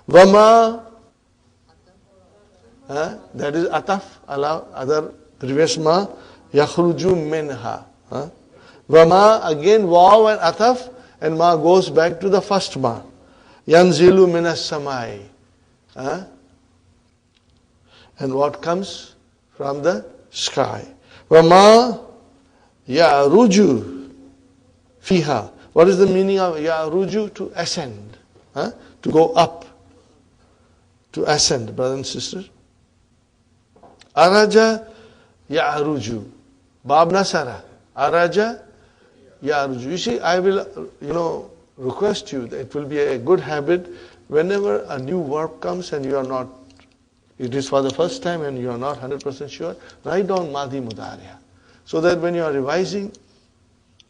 Vama, that is ataf, ala, other previous ma, yakhruju minha. Vama, again waw and ataf, and ma goes back to the first ma. Yanzilu minas samai. And what comes from the sky. Vama ya'ruju fiha. What is the meaning of ya'ruju? To ascend. To go up. To ascend, brothers and sisters. Araja ya'ruju. Bab nasara. Araja ya'ruju. You see, I will, request you that it will be a good habit whenever a new verb comes and you are not, it is for the first time and you are not 100% sure, write down Madi Mudariya. So that when you are revising,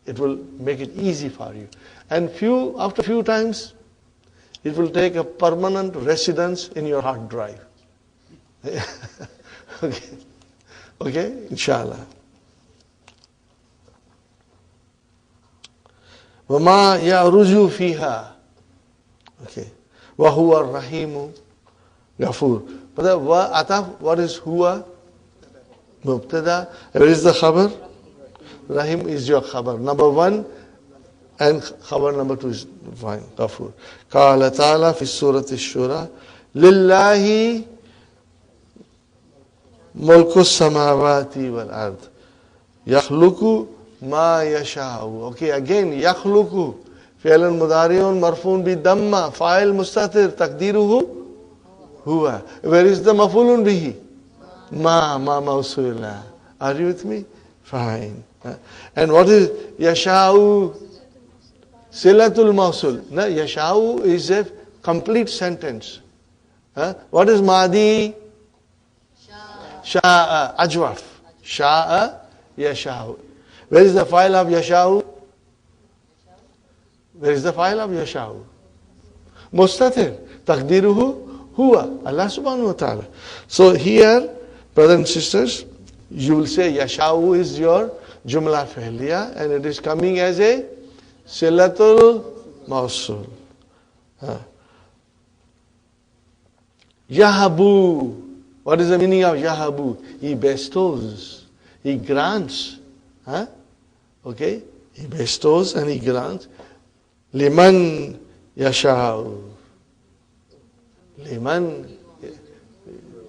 it will make it easy for you. And after few times, it will take a permanent residence in your hard drive. Okay, inshallah. وَمَا يَعْرُجُ فِيهَا. Okay. وَهُوَ الرَّحِيمُ غَفُورٌ. But the ataf, what is huwa? Mubtada. Where is the khabar? Rahim is your khabar. Number 1 and khabar number 2 is fine. Ghafur. Qala ta'ala fi surati ash-shura. Lillahi mulku samawati wal ard. Yakhluqu ma yasha'u. Okay, again, yakhluqu. Fi'lan mudari'un marfun bi damma. Fa'il mustatir. Taqdiruhu huwa. Where is the maf'ulun bihi? Ma mawsula. Are you with me? Fine. And what is yasha'u? Silatul mawsul. Yasha'u is a complete sentence. What is madi? Sha'a. Ajwaf. Sha'a yasha'u. Where is the file of yasha'u? Where is the file of yasha'u? Mustatir. Taqdiruhu huwa. Allah subhanahu wa ta'ala. So here, brothers and sisters, you will say yasha'u is your jumla fi'liya and it is coming as a silatul mawsul. Yahabu. What is the meaning of yahabu? He bestows. He grants. Okay? He bestows and he grants. Liman yasha'u. Liman,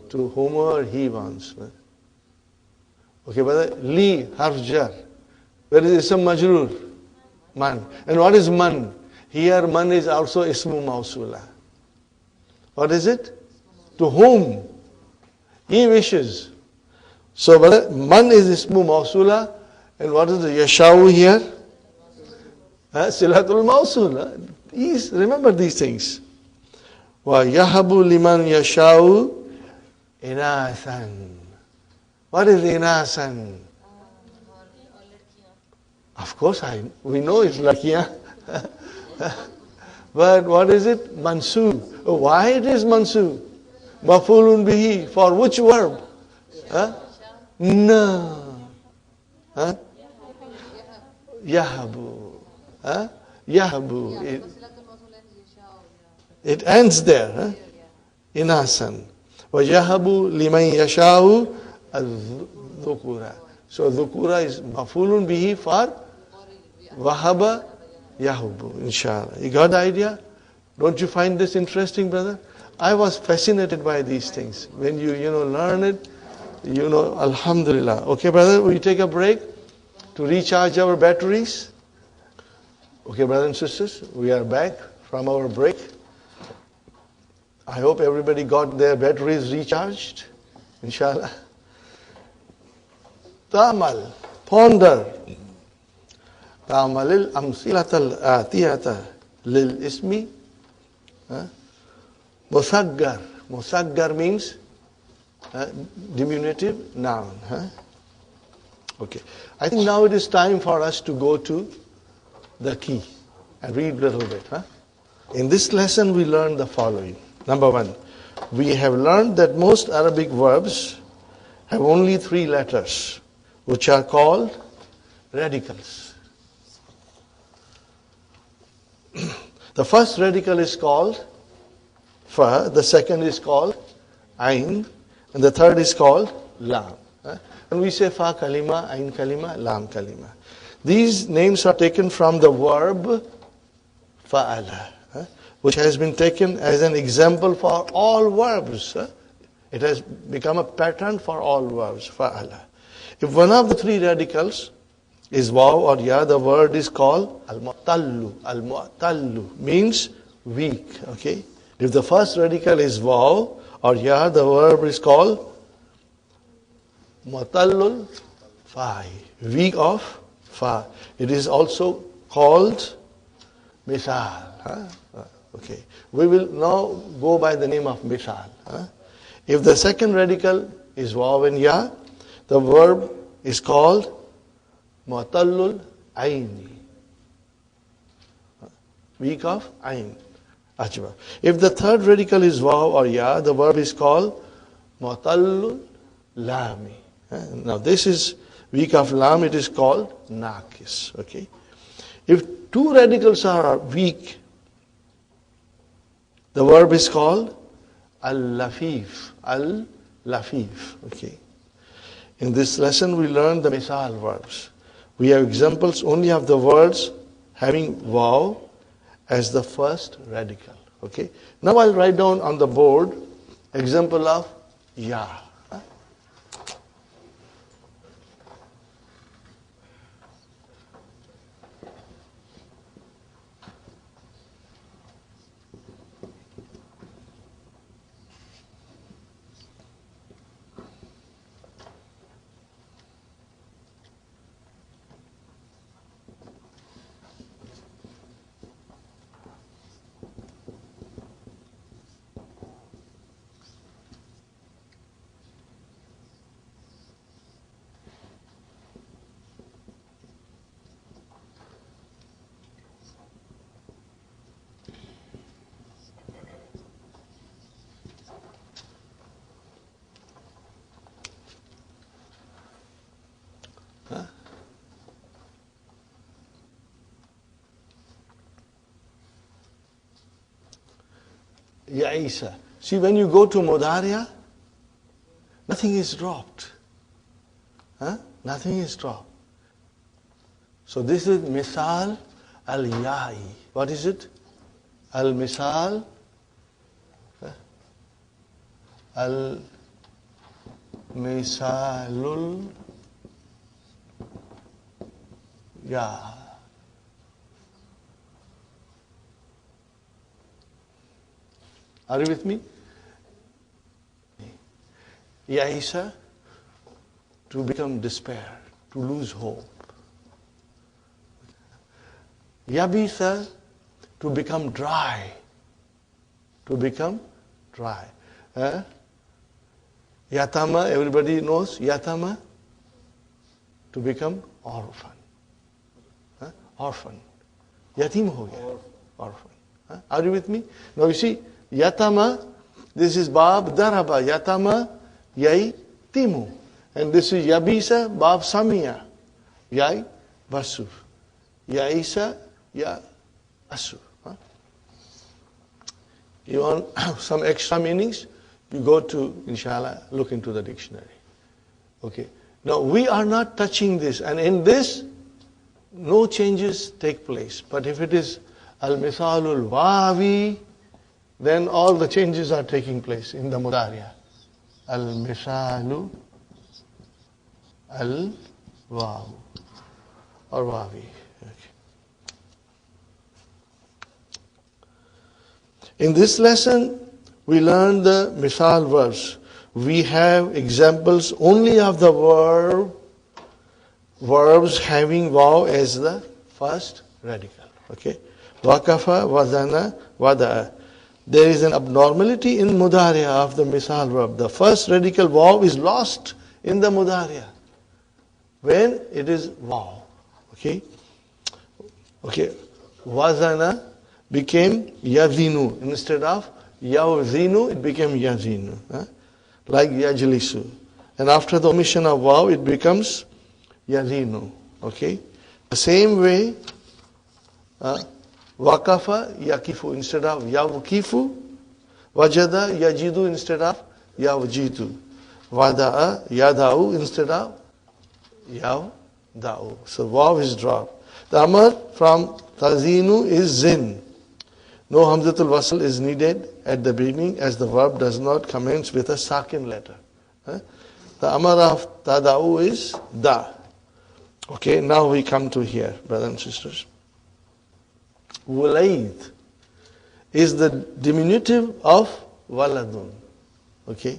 to whomever he wants. Okay, but li, harf jar. Where is ism majroor? Man. And what is man? Here man is also ismu mawsula. What is it? To whom he wishes. So man is ismu mawsula. And what is the yasha'u here? Silatul mawsula. Remember these things. Wa yahabu liman yasha'u inathan. What is inathan? Of course, we know it's lakiya. But what is it? Mansub. Why it is mansub? Mafulun bihi. For which verb? No. Yahabu. Yahabu. It ends there. Inasan. Wa yahabu liman yasha'u al-dhukura. So dhukura is mafulun bihi for wahaba yahubu. Inshallah. You got the idea? Don't you find this interesting, brother? I was fascinated by these things. When you learn it, alhamdulillah. Okay, brother, we take a break to recharge our batteries. Okay, brothers and sisters, we are back from our break. I hope everybody got their batteries recharged. Inshallah. Ta'amal, ponder. Ta'amalil amsilatal atiyata lil ismi. Musaggar. Musaggar means diminutive noun. Okay. I think now it is time for us to go to the key and read a little bit. In this lesson we learned the following. Number 1, we have learned that most Arabic verbs have only 3 letters, which are called radicals. The first radical is called fa, the second is called ain, and the third is called lam. And we say fa kalima, ain kalima, lam kalima. These names are taken from the verb fa'ala, which has been taken as an example for all verbs. It has become a pattern for all verbs, fa'ala. If one of the three radicals is waw or ya, the word is called al-mu'tallu. Al-mu'tallu means weak. Okay. If the first radical is waw or ya, the verb is called mu'tallul fa'i, weak of fa. It is also called misal. Okay. We will now go by the name of misal. If the second radical is waw and ya, the verb is called mu'tallul aini, weak of ain. Ajwa. If the third radical is waw or ya, the verb is called mu'tallul lami. Now this is weak of lam, it is called nakis. Okay. If two radicals are weak, the verb is called al-lafif. Al-lafif. Okay. In this lesson we learn the misal verbs. We have examples only of the words having waw as the first radical. Okay. Now I'll write down on the board example of ya. Ya Isa. See, when you go to Mudariya, nothing is dropped. Nothing is dropped. So this is misal al-ya'i. What is it? Al-misal al-misalul ya. Are you with me? Yaisa, to become despair, to lose hope. Yabisa, to become dry. To become dry. Yatama, everybody knows Yatama, to become orphan. Orphan. Yatim ho gaya. Orphan. Are you with me? Now you see, Yatama, this is Bab Daraba, Yatama, Yai Timu. And this is Yabisa, Bab Samia, Yai Basu. Yaisa, Ya Asu. You want some extra meanings? You go to, inshallah, look into the dictionary. Okay. Now we are not touching this, and in this, no changes take place. But if it is Al-Misalul Wawi, then all the changes are taking place in the Mudariya. Al-Misalu Al-Waw or Wawi. Okay. In this lesson, we learn the misal verbs. We have examples only of the verbs having waw as the first radical. Okay. Waqafa, wazana, wada'a. There is an abnormality in Mudariya of the misal verb. The first radical waw is lost in the Mudariya when it is waw. Okay? Okay. Wazana became yazinu. Instead of yawzinu, it became yazinu. Like yajlisu. And after the omission of waw, it becomes yazinu. Okay? The same way, waqafa yakifu. Instead of yawkifu, Wajada, yajidu instead of yawjidu. Wada'a, yada'u instead of yawda'u. So waw is dropped. The amar from tazinu is zin. No hamzatul wasl is needed at the beginning as the verb does not commence with a sakin letter. The amar of tada'u is da. Okay, now we come to here, brothers and sisters. Wulaid is the diminutive of waladun. Okay.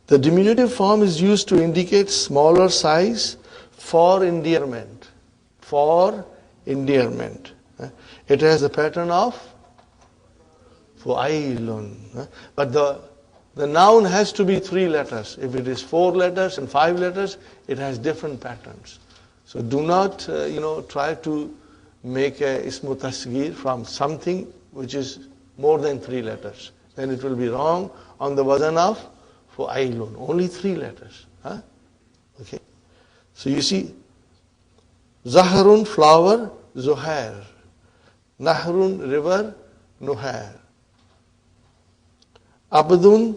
The diminutive form is used to indicate smaller size for endearment. For endearment. It has the pattern of fu'ailun. But the noun has to be 3 letters. If it is 4 letters and 5 letters, it has different patterns. So do not, try to make a ismu tasgir from something which is more than 3 letters. Then it will be wrong on the wazan of fu'ailun. Only 3 letters. Okay. So you see, Zahrun, flower, Zuhair. Nahrun, river, Nuhair. Abdun,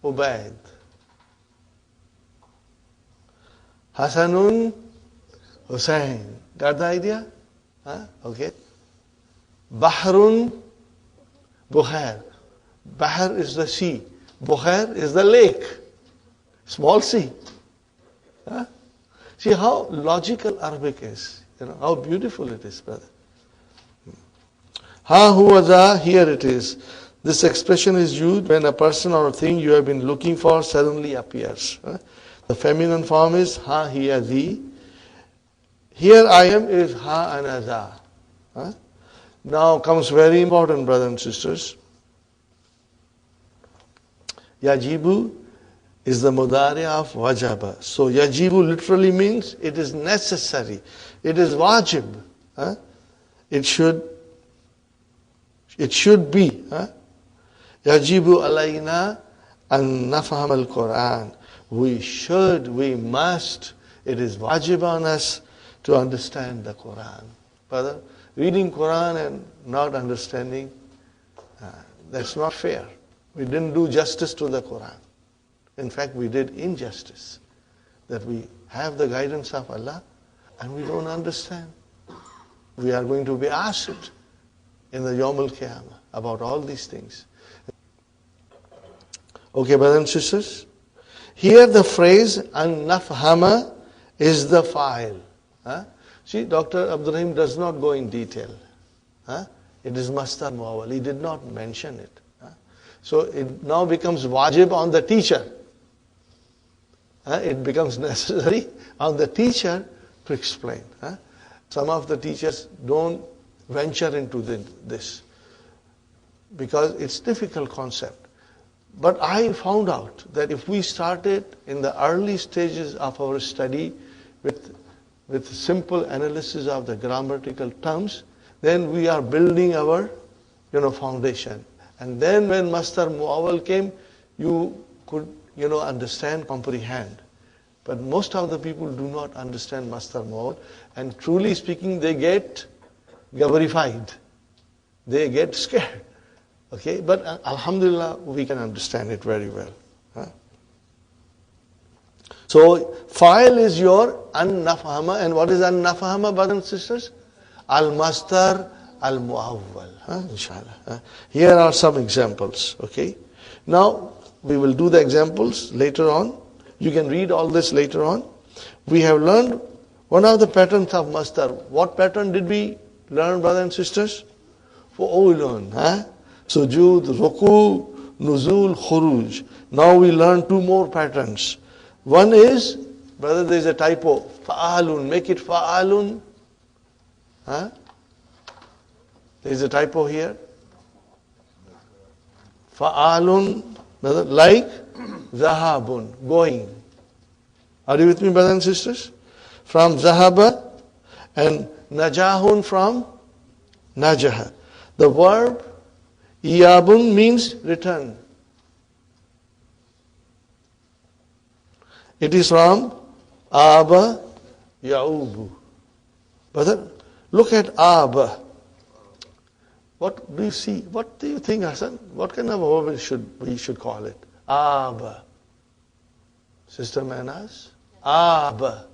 Ubaid. Hasanun, Hussain. Got the idea? Okay. Bahrun, Bukhair. Bahr is the sea. Bukhair is the lake. Small sea. See how logical Arabic is. How beautiful it is, brother. Ha huwa za, here it is. This expression is used when a person or a thing you have been looking for suddenly appears. The feminine form is ha hiya zi. Here I am is ha ana za. Now comes very important, brothers and sisters. Yajibu is the mudari of wajaba. So yajibu literally means it is necessary. It is wajib. It should be. Yajibu alayna an nafham al-Quran. We must. It is wajib on us to understand the Quran. Brother, reading Quran and not understanding, that's not fair. We didn't do justice to the Quran. In fact, we did injustice. That we have the guidance of Allah and we don't understand. We are going to be asked in the Yawm al-Qiyamah about all these things. Okay, brothers and sisters. Here the phrase an-nafhama is the fa'il. See, Dr. Abdurrahim does not go in detail. It is masdar muawwal. He did not mention it. So it now becomes wajib on the teacher. It becomes necessary on the teacher to explain. Some of the teachers don't venture into this because it's difficult concept. But I found out that if we started in the early stages of our study with simple analysis of the grammatical terms, then we are building our foundation. And then when Masdar Muawwal came, you could understand, comprehend. But most of the people do not understand Masdar Muawwal, and truly speaking, they get gabarified. They get scared. Okay, but alhamdulillah, we can understand it very well. So, fa'il is your an-nafhama, and what is an-nafhama, brothers and sisters? Al-masdar al-muawwal, inshallah. Here are some examples, okay? Now, we will do the examples later on. You can read all this later on. We have learned one of the patterns of masdar. What pattern did we learn, brothers and sisters? Fu'ulun, Sujud, Ruku, Nuzul, Khuruj. Now we learn 2 more patterns. One is, brother, there is a typo. Fa'alun, make it fa'alun. There is a typo here. Fa'alun, brother, like zahabun, going. Are you with me, brothers and sisters? From zahaba, and najahun from najaha. The verb iyabun means return. It is from aba ya'ubu. Brother, look at aba. What do you see? What do you think, Hassan? What kind of a verb we should call it? Ab. Sister Manas? Ab.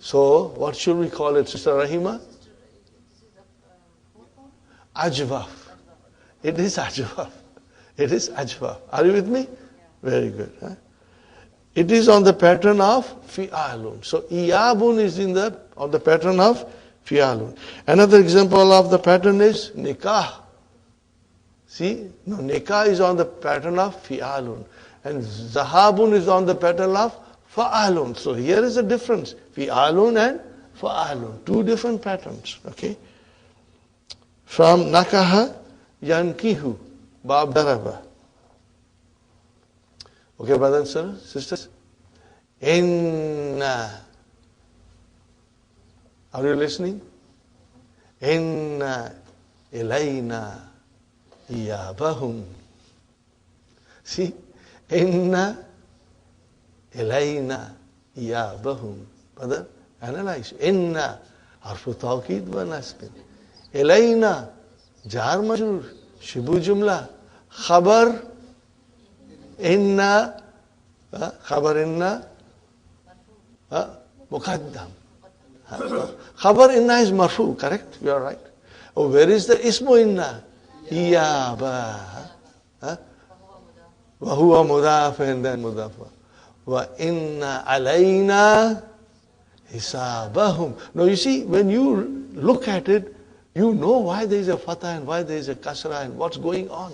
So, what should we call it, Sister Rahima? Ajwaf. It is Ajwaf. It is Ajwaf. Are you with me? Very good. Huh? It is on the pattern of fi'alun. So, iyabun is on the pattern of fi'alun. Another example of the pattern is nikah. See? No, nikah is on the pattern of fi'alun. And zahabun is on the pattern of fa'alun. So here is a difference. Fi'alun and fa'alun. Two different patterns. Okay? From nakaha, yankihu, bab daraba. Okay, brothers and sisters? Inna. Are you listening? Inna ilayna iyabahum. See? Inna ilayna iyabahum. Brother, analyze. Inna harfu tawqid wa nasbin. Ilayna jar majrur shibu jumla khabar inna khabar inna muqaddam. Khabar inna is marfu, correct? You are right. Oh, where is the ismu inna? Iyaba. Wa huwa mudaf and then mudaf. Wa inna alayna hisabahum. Now you see, when you look at it, you know why there is a fatha and why there is a kasra and what's going on.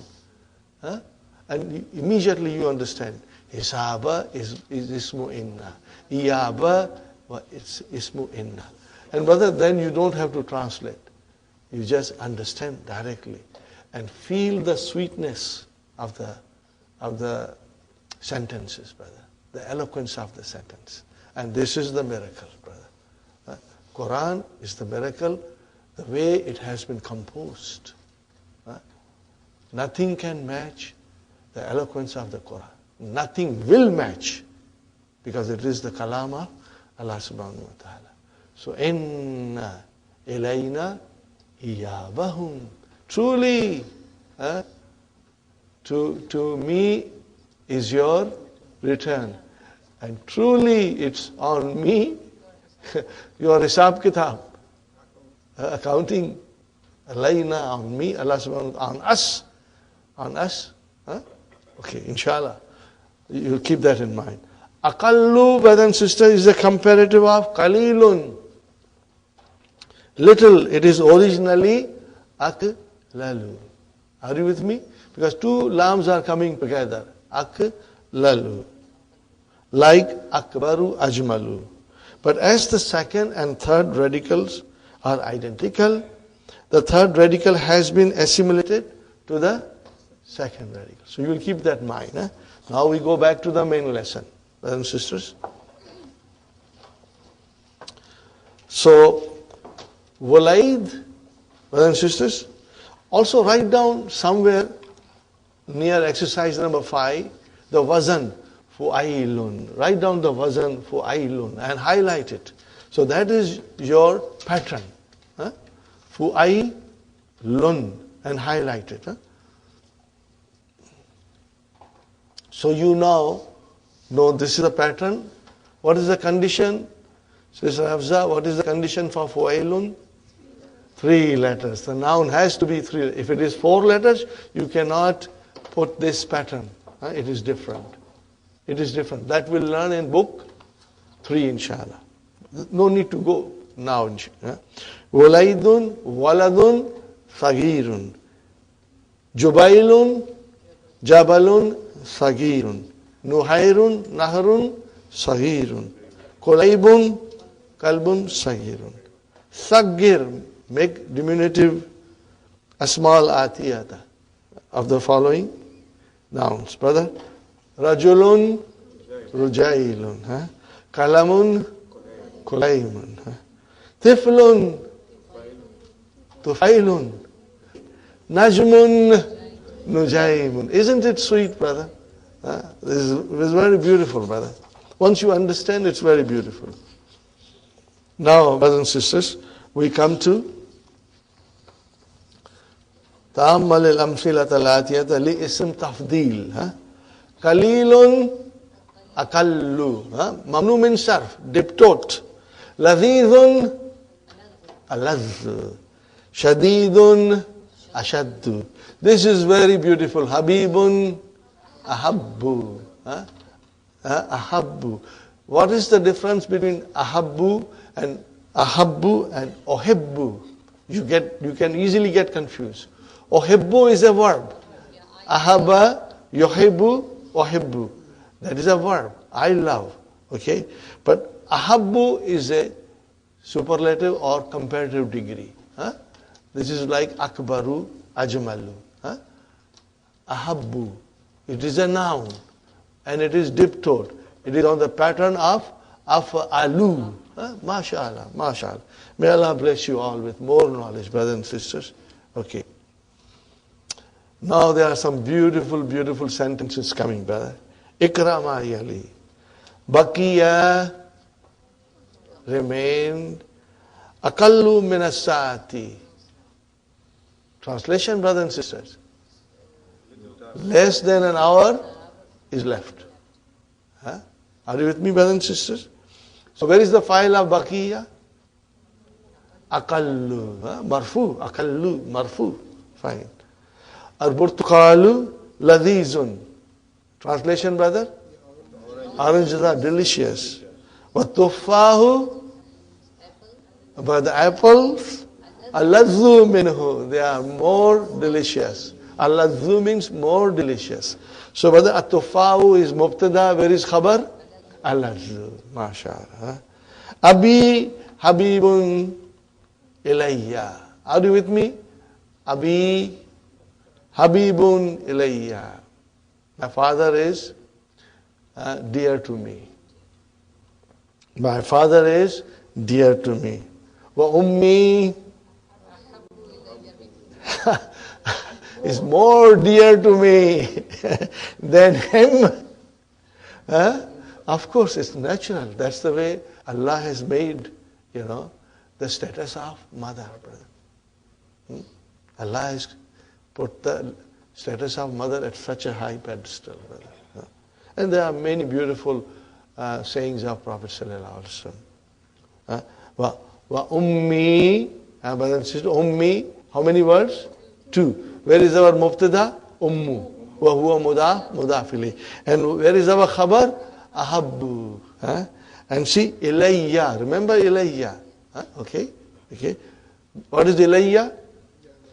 And immediately you understand. Hisaba is ismu inna. Iyaba, it's ismu inna. And brother, then you don't have to translate. You just understand directly and feel the sweetness of the sentences, brother. The eloquence of the sentence. And this is the miracle, brother. Quran is the miracle, the way it has been composed. Nothing can match the eloquence of the Quran. Nothing will match, because it is the kalam of Allah subhanahu wa ta'ala. So, inna ilayna iyabahum. Truly, to me is your return. And truly, it's on me, your hisab kitab, accounting, alayna, on me, Allah subhanahu wa ta'ala, on us. Okay, inshallah. You keep that in mind. Aqallu, brother and sister, is a comparative of qalilun. Little, it is originally aqlalu. Are you with me? Because two lams are coming together. Aqlalu. Like akbaru ajmalu. But as the second and third radicals are identical, the third radical has been assimilated to the second radical. So you will keep that in mind. Now we go back to the main lesson, brothers and sisters. So, walaid, brothers and sisters, also write down somewhere near exercise number 5, the wazan fu'ailun. Write down the wazan fu'ailun and highlight it. So that is your pattern. Fu'ailun and highlight it. So you now know this is the pattern. What is the condition? Sister Hafza, what is the condition for fu'ailun? 3 letters. The noun has to be 3. If it is 4 letters, you cannot put this pattern. It is different. It is different. That we'll learn in book 3, inshallah. No need to go now, inshallah. Walaidun, waladun, sagirun. Jubailun, jabalun, sagirun. Nuhairun, naharun, sagirun. Kulaibun, kalbun, sagirun. Sagir, make diminutive asmal atiyata of the following nouns, brother. Rajulun, rujailun. Kalamun, kulaimun. Tiflun, tufailun. Najmun, nujaimun. Isn't it sweet, brother? This is very beautiful, brother. Once you understand, it's very beautiful. Now, brothers and sisters, we come to تأمل الأمثلة الآتية لاسم تفضيل. قليل أقل. ممنوع من صرف. diptot. لذيذ ألذ. شديد أشد. This is very beautiful. Habibun ahabbu. Ahabbu. What is the difference between ahabbu and ohibbu? You can easily get confused. Ohibbu is a verb. Ahabba, yohibbu, ohibbu. That is a verb. I love. Okay? But ahabbu is a superlative or comparative degree. This is like akbaru, ajmalu. Ahabbu. It is a noun. And it is diptot. It is on the pattern of alu. MashaAllah, MashaAllah. May Allah bless you all with more knowledge, brothers and sisters. Okay. Now there are some beautiful, beautiful sentences coming, brother. Ikra ma yali. Baqiya remained. Akallu min as-saati. Translation, brothers and sisters. Less than an hour is left. Are you with me, brothers and sisters? So where is the file of baqiya? Akallu. Marfu. Akallu. Marfu. Fine. Al-burtuqalu ladhizun. Translation, brother? Oranges are delicious. Wat-tuffahu. But the apples, aladhu minhu. They are more delicious. Aladhu means more delicious. So brother, at-tuffahu is mubtada. Where is khabar? Aladhu. MashaAllah. Abi habibun ilayya. Are you with me? Abi habibun ilayya. My father is dear to me. My father is dear to me. Wa ummi is more dear to me than him. Of course, it's natural. That's the way Allah has made, the status of mother, brother. Allah has put the status of mother at such a high pedestal, brother. And there are many beautiful sayings of Prophet sallallahu alaihi wasallam. Wa ummi, brother and sister, ummi, how many words? 2. Where is our mubtada? Ummu. Wa huwa mudaf, mudaf ilayh. And where is our khabar? Ahabbu. And see, ilayya. Remember ilayya. Okay? What is ilayya?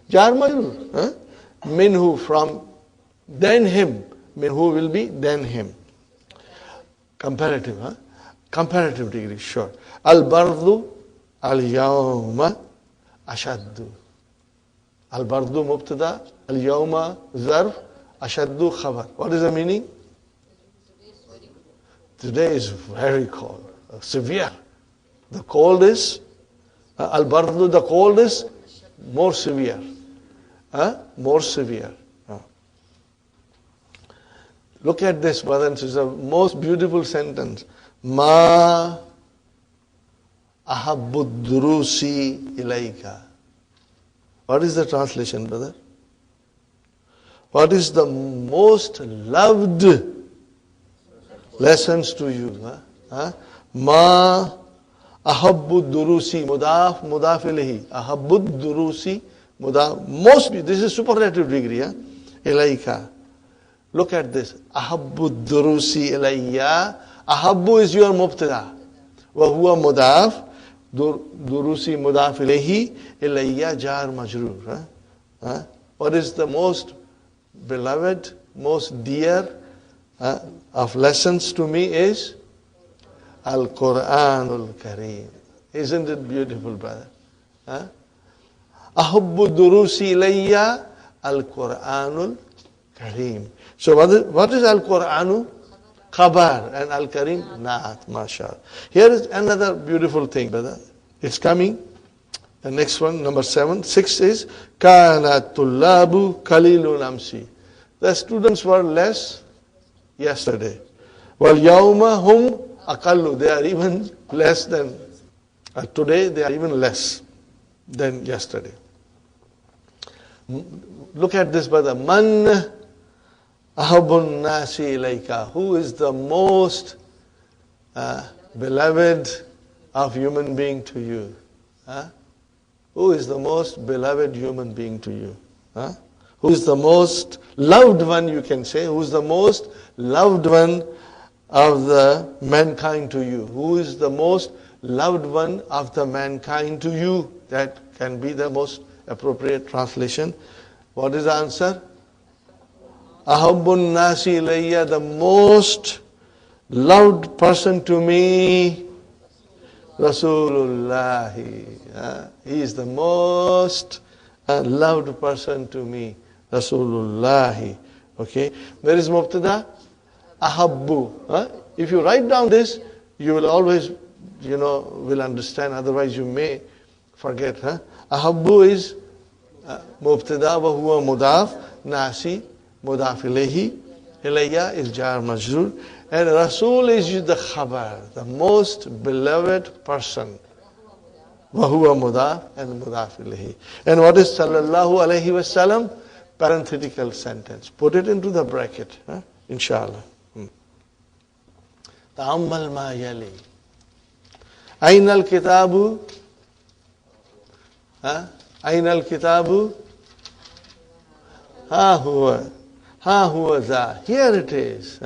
Jar majrur. Minhu, from then him. Minhu will be then him. Comparative. Comparative degree, sure. Al-bardu al-yawma ashaddu. Al-bardu mubtada, al-yawma zarf, ashaddu khabar. What is the meaning? Today is very cold, severe. The cold is, al-bardu, the cold is more severe. More severe. Look at this, brother and sister, most beautiful sentence. Ma ahabbu durusi ilayka. What is the translation, brother? What is the most loved lessons to you? Ma ahabbu durusi, mudaf, mudaf ilayhi. Ahabbu durusi, mudaf. Most, this is superlative degree, ilayka. Look at this. Ahabbu durusi ilayya. Ahabbu is your mubtada. Wa huwa mudaf. Durusi mudaf ilayhi. Ilayya jar majroor. What is the most beloved, most dear of lessons to me is Al-Quranul Kareem. Isn't it beautiful, brother? Ahabbu durusi ilayya Al-Quranul Kareem. So what is Al-Quranu? Khabar, and Al-Karim, Naat, mashallah. Here is another beautiful thing, brother. It's coming. The next one, number 7. 6 is, Kana tullabu kalilun amsi. The students were less yesterday. Wal yawma hum akallu. They are even less than, today they are even less than yesterday. look at this, brother. Man ahabun nasi ilayka. Who is the most beloved of human being to you? Who is the most beloved human being to you? Who is the most loved one, you can say? Who is the most loved one of the mankind to you? Who is the most loved one of the mankind to you? That can be the most appropriate translation. What is the answer? Ahabbun nasi ilayya, the most loved person to me, Rasulullah. He is the most loved person to me, Rasulullah. Okay, where is Mubtada? Ahabbu. If you write down this, you will always, will understand. Otherwise, you may forget. Ahabbu is Mubtada wa huwa mudaf, nasi mudaf ilayhi, ilayya is jar majrur, and Rasul is the khabar, the most beloved person. Wa huwa mudaf and mudaf ilayhi. And what is sallallahu alayhi wa sallam? Parenthetical sentence. Put it into the bracket, inshallah. Ta'ammal ma yali. Aina al-kitabu? Aina al-kitabu? Ha huwa za. Here it is.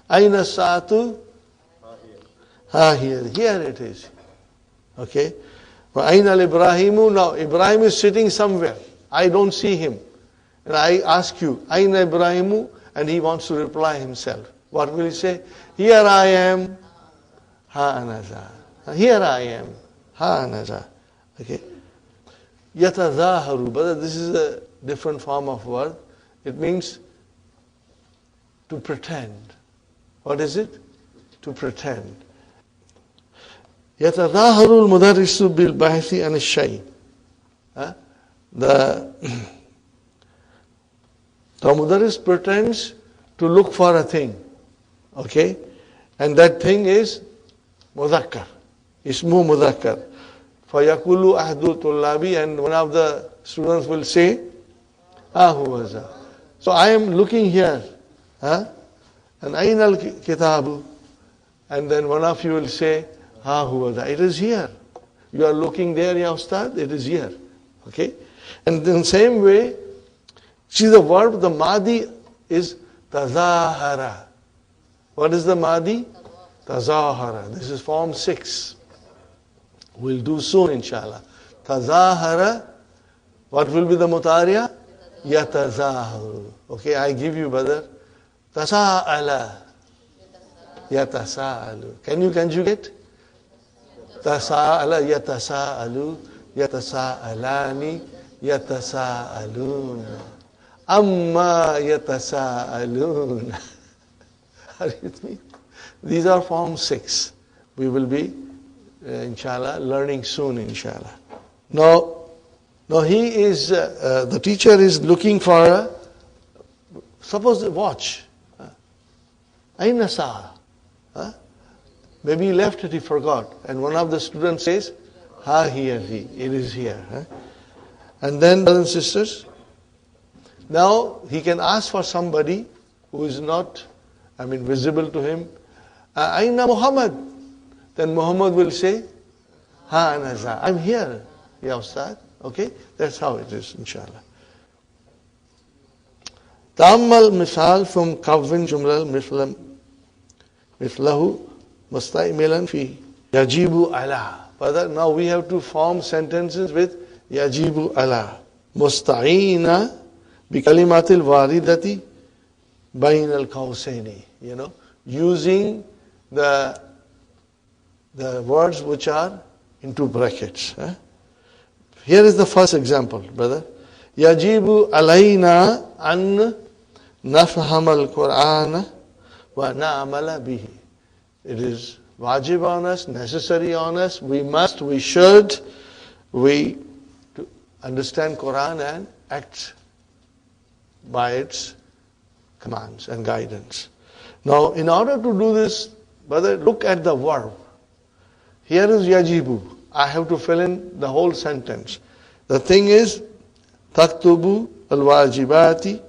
Aina sa'atu? Here it is. Okay. Wa aina al-Ibrahimu? Now, Ibrahim is sitting somewhere. I don't see him. And I ask you, Aina Ibrahimu? And he wants to reply himself. What will he say? Here I am. Ha anaza. Here I am. Ha anaza. Okay. Yatazaharu. But this is a different form of word. It means to pretend. What is it? To pretend. Yatazaharu al-mudarrisu bil-bahthi an al-shay. The mudarris pretends to look for a thing. Okay? And that thing is mudhakkar. Ismu mudhakkar. Fayakulu ahdu tullabi, and one of the students will say, huwaza. So I am looking here. And aina al-kitabu. And then one of you will say, huwaza. It is here. You are looking there, ya ustad, it is here. Okay? And in the same way, see the verb, the madi is tazahara. What is the madi? Tazahara. This is form 6. We'll do soon, inshallah. Tazahara. What will be the mutariya? Yatazaharu. Okay, I give you, brother. Tasa'ala. Yatasa'alu. Can you conjugate? Tasa'ala, yatasa'alu, yatasa'alani, yatasa'alun. Amma yatasa'alun. Are you with me? These are form 6. We will be, inshallah, learning soon, inshallah. Now he is, the teacher is looking for suppose a watch. Aina sa'a? Maybe he left it, he forgot. And one of the students says, here, it is here. And then, brothers and sisters, now he can ask for somebody who is not, visible to him. Aina Muhammad? Then Muhammad will say, ana za. I'm here, ya Ustad. Okay? That's how it is, inshallah. Ta'ammal misal from kawwin jumlal mithlahu musta'milan fi yajibu ala. But now we have to form sentences with yajibu ala. Musta'ina bi kalimatil waridati bain al qawsaini. Using the words which are into brackets. Here is the first example, brother. Yajibu alayna an nafham al-Qur'an wa na'amala bihi. It is wajib on us, necessary on us. We should to understand Quran and act by its commands and guidance. Now, in order to do this, brother, look at the verb. Here is yajibu. I have to fill in the whole sentence. The thing is, taktubu al-wajibati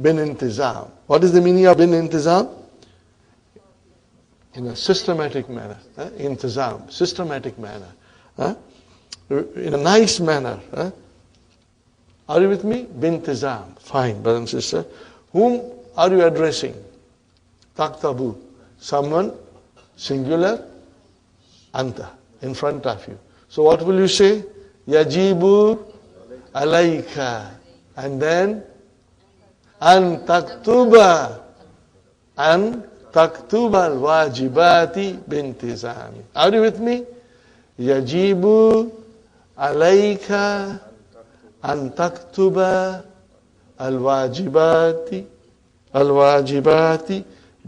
bin intizam. What is the meaning of bin intizam? In a systematic manner. Intizam, systematic manner. In a nice manner. Are you with me? Bintizam. Fine, brother and sister. Whom are you addressing? Taktabu. Someone, singular, anta, in front of you. So what will you say? Yajibu alayka. And then, an taktuba. An taktuba al-wajibati bintizami. Are you with me? Yajibu alayka an taktuba al-wajibati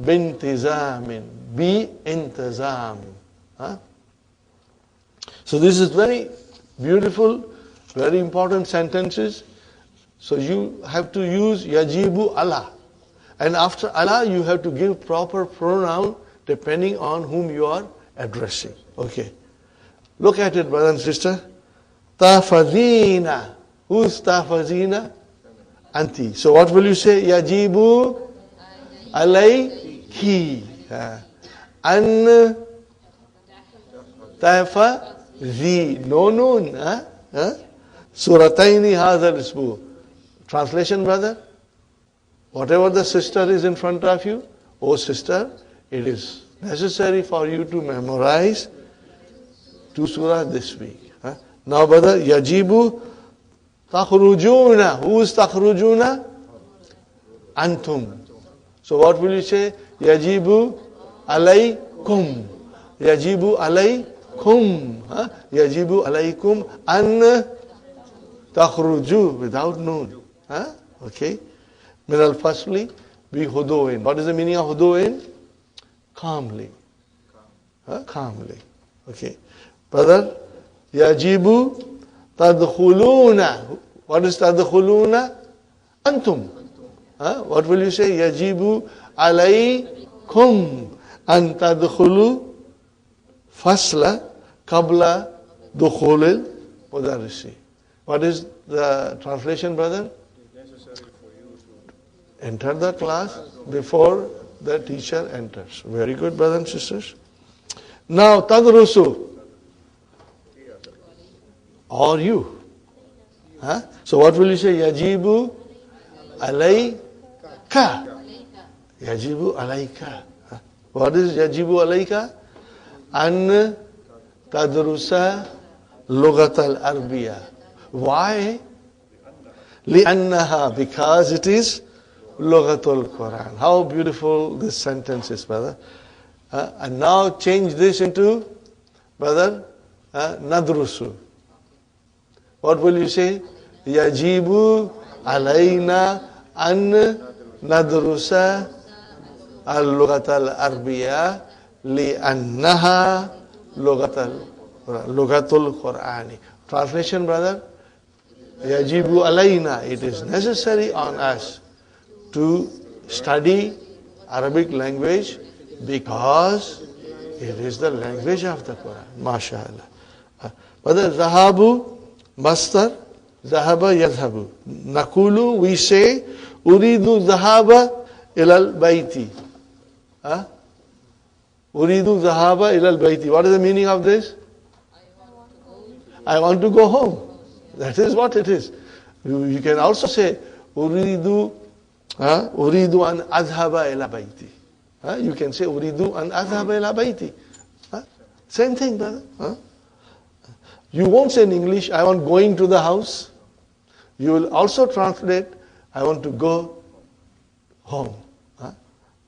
bintizamin. Bi intizam. So this is very beautiful, very important sentences. So you have to use yajibu ala. And after ala, you have to give proper pronoun depending on whom you are addressing. Okay. Look at it, brother and sister. Tafazina. Who's tafazina? Anti. So what will you say? Yajibu alayki. An tafazi. No noon. Surataini hadha isbu. Translation, brother? Whatever the sister is in front of you, oh sister, it is necessary for you to memorize 2 surahs this week. Now, brother, yajibu takhrujuna. Who is takhrujuna? Antum. So what will you say? Yajibu alaykum. Yajibu alaykum. Yajibu alaykum an takhruju without noon. Okay. Min al-fasli bi huduin. What is the meaning of huduin? Calmly. Calmly. Okay. Brother, yajibu tadkhuluna. What is tadkhuluna? Antum. What will you say? Yajibu alaykum an tadkhulu fasla qabla dukhulil mudarrisi. What is the translation, brother? Enter the class before the teacher enters. Very good, brothers and sisters. Now, tadrusu. Or you. So what will you say? Yajibu alayka. Yajibu alayka. What is yajibu alayka? An tadrusa lughat al-arbiya. Why? Li'annaha. Because it is Lughatul Quran. How beautiful this sentence is, brother. And now change this into, brother, nadrusu. What will you say? Yajibu alayna an nadrusa al-lughat al-arbiya li'annaha lughatul Qurani. Translation, brother? Yajibu alayna. It is necessary on us to study Arabic language because it is the language of the Quran. MashaAllah. Brother, zahabu, mastar, zahaba, yadhabu. Nakulu, we say, uridu zahaba ilal bayti. Uridu zahaba ilal bayti. What is the meaning of this? I want to go home. That is what it is. You can also say, uridu an adhaba ila bayti. You can say, uridu an adhaba ila bayti. Same thing, brother. You won't say in English, I want going to the house. You will also translate, I want to go home.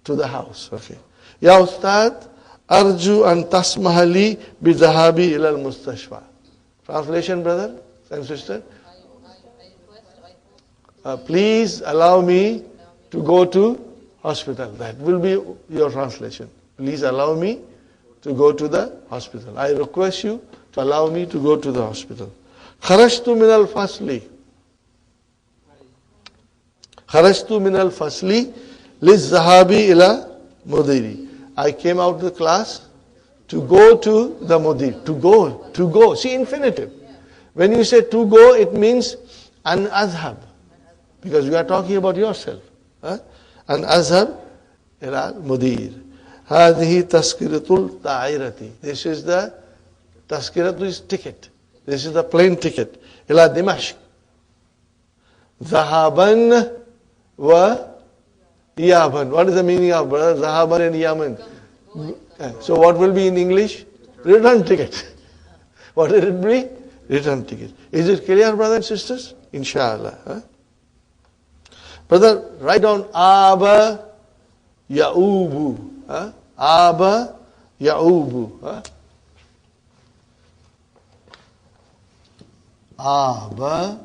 To the house. Okay. Ya Ustad, arju an tasmahali bi dhahabi ila al-mustashfa. Translation, brother and sister. Please allow me to go to hospital. That will be your translation. Please allow me to go to the hospital. I request you to allow me to go to the hospital. Kharajtu min al-fasli. Kharajtu min al-fasli liz-zahabi ila mudiri. I came out of the class to go to the mudir. To go. See, infinitive. When you say to go, it means an adhab. because you are talking about yourself. And azhab ila mudir. هذه تذكرة الطائرة. This is the tazkiratu is ticket. This is the plane ticket. إلى دمشق. ذهابا وإيابا. What is the meaning of brother? ذهابا and إيابا. So what will be in English? Return ticket. What will it be? Return ticket. Is it clear, brothers and sisters? Inshallah. Brother, write down Aba Ya'ubu. Aba Ya'ubu. Aba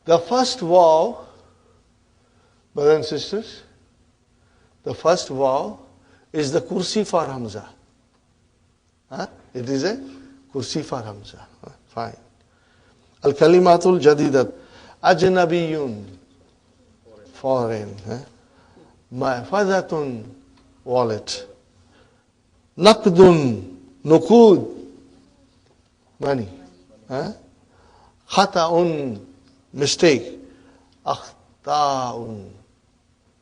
The first vow, brothers and sisters, the first vow is the kursi for Hamza. It is a kursi for Hamza. Fine. Al-kalimatul jadidat. Ajnabiyun. Foreign. Mahfazatun. Wallet. Naqdun. Nukud. Money. Khata'un. Mistake. Akhta'un.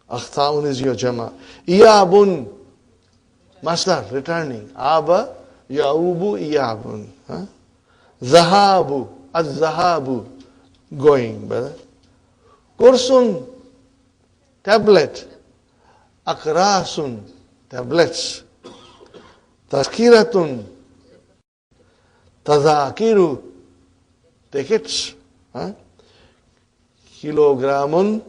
Akhta'un is your jama. Iyabun. Masdar, returning. Aba, ya'ubu, iyabun. Zahabu. Az-zahabu. Going, brother. Kursun. Tablet. Akrasun. Tablets. Tazkiratun. Tazakiru. Tickets. Kilogramun,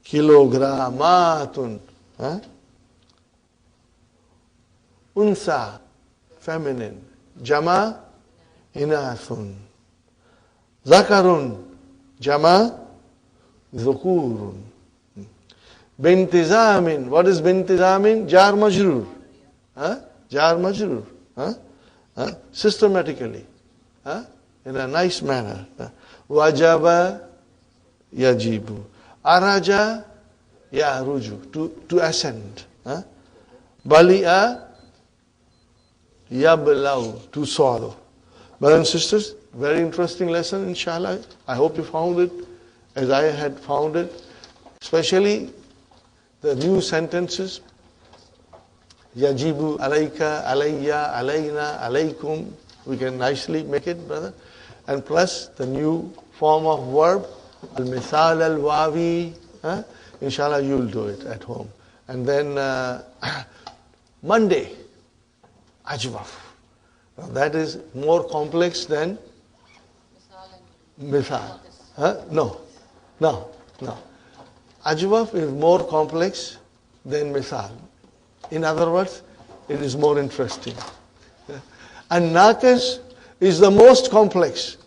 kilogramatun, unsa, feminine, jama, inathun, zakarun, jama, dhukurun, bintizamin. What is bintizamin? Jar majrur, jar majrur, systematically, in a nice manner. Wajaba yajibu. Araja yaruju. To ascend. Bali'a yablau. To swallow. Brothers and sisters, very interesting lesson, inshallah. I hope you found it as I had found it. Especially the new sentences. Yajibu, alayka, alayya, alayna, alaykum. We can nicely make it, brother. And plus the new form of verb, al-mithal al-wawi. Inshallah, you'll do it at home. And then Monday, ajwaf. Now that is more complex than mithal. No. Ajwaf is more complex than mithal. In other words, it is more interesting. And naqis is the most complex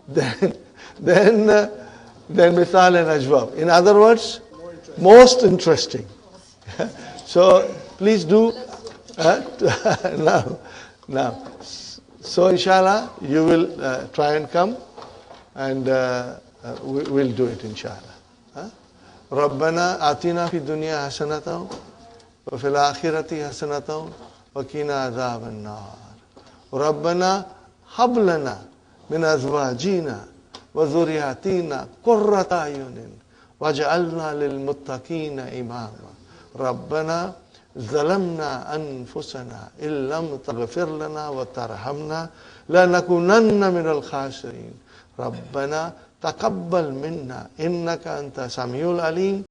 than mithal and ajwab. In other words, most interesting. So please do now. So inshallah, you will try and come, and we'll do it inshallah. ربنا آتنا في الدنيا حسنة وفي الآخرة حسنة وقنا عذاب النار. ربنا هب لنا من أزواجنا وذرياتنا قرة أعين واجعلنا للمتقين إماما. ربنا ظلمنا أنفسنا إن لم تغفر لنا وترحمنا لنكونن من الخاسرين. ربنا تقبل منا إنك أنت السميع العليم.